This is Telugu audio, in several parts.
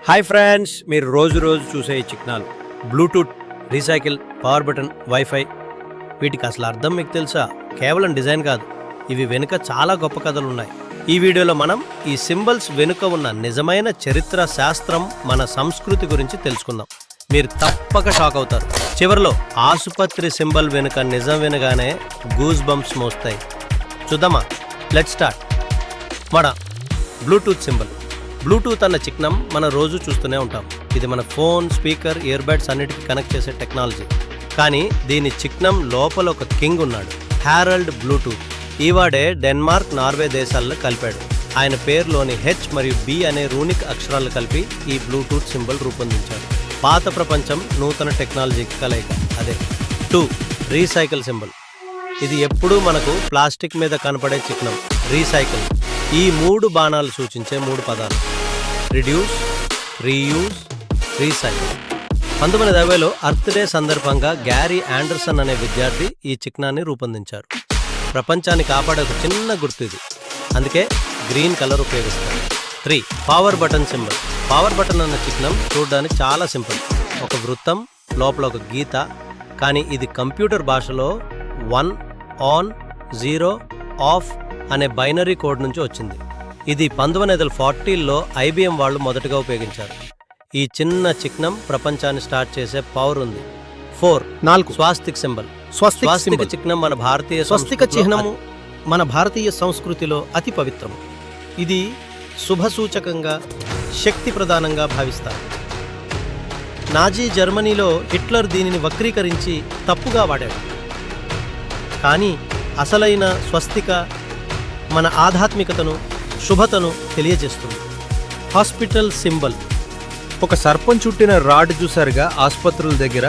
హాయ్ ఫ్రెండ్స్, మీరు రోజు చూసే ఈ చిహ్నాలు Bluetooth, recycle, power button, wifi, వీటికి అసలు అర్థం మీకు తెలుసా? కేవలం డిజైన్ కాదు, ఇవి వెనుక చాలా గొప్ప కథలు ఉన్నాయి. ఈ వీడియోలో మనం ఈ సింబల్స్ వెనుక ఉన్న నిజమైన చరిత్ర, శాస్త్రం, మన సంస్కృతి గురించి తెలుసుకుందాం. మీరు తప్పక షాక్ అవుతారు. చివరిలో ఆసుపత్రి సింబల్ వెనుక నిజం వినగానే గూస్ బంప్స్ మోస్తాయి. చూద్దామా? Let's start. మన బ్లూటూత్ సింబల్. బ్లూటూత్ అన్న చిహ్నం మనం రోజు చూస్తూనే ఉంటాం. ఇది మన ఫోన్, స్పీకర్, ఇయర్బడ్స్ అన్నిటికీ కనెక్ట్ చేసే టెక్నాలజీ. కానీ దీని చిహ్నం లోపల ఒక కింగ్ ఉన్నాడు, హ్యారల్డ్ బ్లూటూత్. ఈవాడే డెన్మార్క్, నార్వే దేశాల్లో కలిపాడు. ఆయన పేరులోని హెచ్ మరియు బి అనే రూనిక్ అక్షరాలు కలిపి ఈ బ్లూటూత్ సింబల్ రూపొందించాడు. పాత ప్రపంచం, నూతన టెక్నాలజీకి కలయిక. అదే 2 రీసైకిల్ సింబల్. ఇది ఎప్పుడూ మనకు ప్లాస్టిక్ మీద కనపడే చిహ్నం, రీసైకిల్. ఈ 3 బాణాలు సూచించే 3 పదాలు: రిడ్యూస్, రీయూజ్, రీసైకిల్. 1950లో అర్త్ డే సందర్భంగా గ్యారీ ఆండర్సన్ అనే విద్యార్థి ఈ చిహ్నాన్ని రూపొందించారు. ప్రపంచాన్ని కాపాడే ఒక చిన్న గుర్తు ఇది, అందుకే గ్రీన్ కలర్ ఉపయోగిస్తారు. 3 power button symbol. Power button అన్న చిహ్నం చూడడానికి చాలా సింపుల్, ఒక వృత్తం, లోపల ఒక గీత. కానీ ఇది కంప్యూటర్ భాషలో 1 ఆన్, 0 ఆఫ్ అనే బైనరీ కోడ్ నుంచి వచ్చింది. ఇది 1940లో IBM వాళ్ళు మొదటగా ఉపయోగించారు. ఈ చిన్న చిహ్నం ప్రపంచాన్ని స్టార్ట్ చేసే పవర్ ఉంది. 4 స్వాస్తిక్ సింబల్. స్వాస్తిక చిహ్నం మన భారతీయ స్వస్తిక చిహ్నము మన భారతీయ సంస్కృతిలో అతి పవిత్రం. ఇది శుభసూచకంగా, శక్తి ప్రధానంగా భావిస్తారు. నాజీ జర్మనీలో హిట్లర్ దీనిని వక్రీకరించి తప్పుగా వాడాడు. కానీ అసలైన స్వస్తిక మన ఆధ్యాత్మికతను, శుభతను తెలియజేస్తుంది. Hospital symbol. ఒక సర్పం చుట్టిన రాడ్ చూసారుగా ఆసుపత్రుల దగ్గర,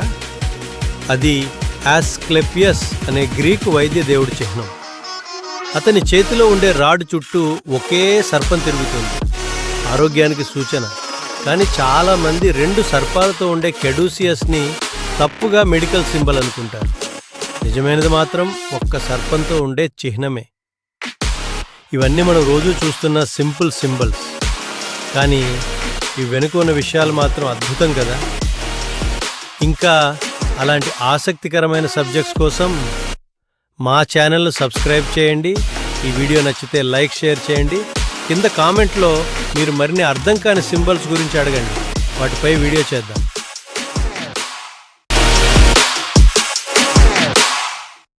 అది ఆస్క్లెపియస్ అనే గ్రీకు వైద్య దేవుడి చిహ్నం. అతని చేతిలో ఉండే రాడ్ చుట్టూ ఒకే సర్పం తిరుగుతుంది, ఆరోగ్యానికి సూచన. కానీ చాలామంది 2 సర్పాలతో ఉండే కెడూసియస్ని తప్పుగా మెడికల్ సింబల్ అనుకుంటారు. నిజమైనది మాత్రం ఒక్క సర్పంతో ఉండే చిహ్నమే. ఇవన్నీ మనం రోజు చూస్తున్న సింపుల్ సింబల్స్, కానీ ఇవి వెనుక ఉన్న విషయాలు మాత్రం అద్భుతం కదా. ఇంకా అలాంటి ఆసక్తికరమైన సబ్జెక్ట్స్ కోసం మా ఛానల్ను సబ్స్క్రైబ్ చేయండి. ఈ వీడియో నచ్చితే లైక్, షేర్ చేయండి. కింద కామెంట్లో మీరు మరిన్ని అర్థం కాని సింబల్స్ గురించి అడగండి, వాటిపై వీడియో చేద్దాం.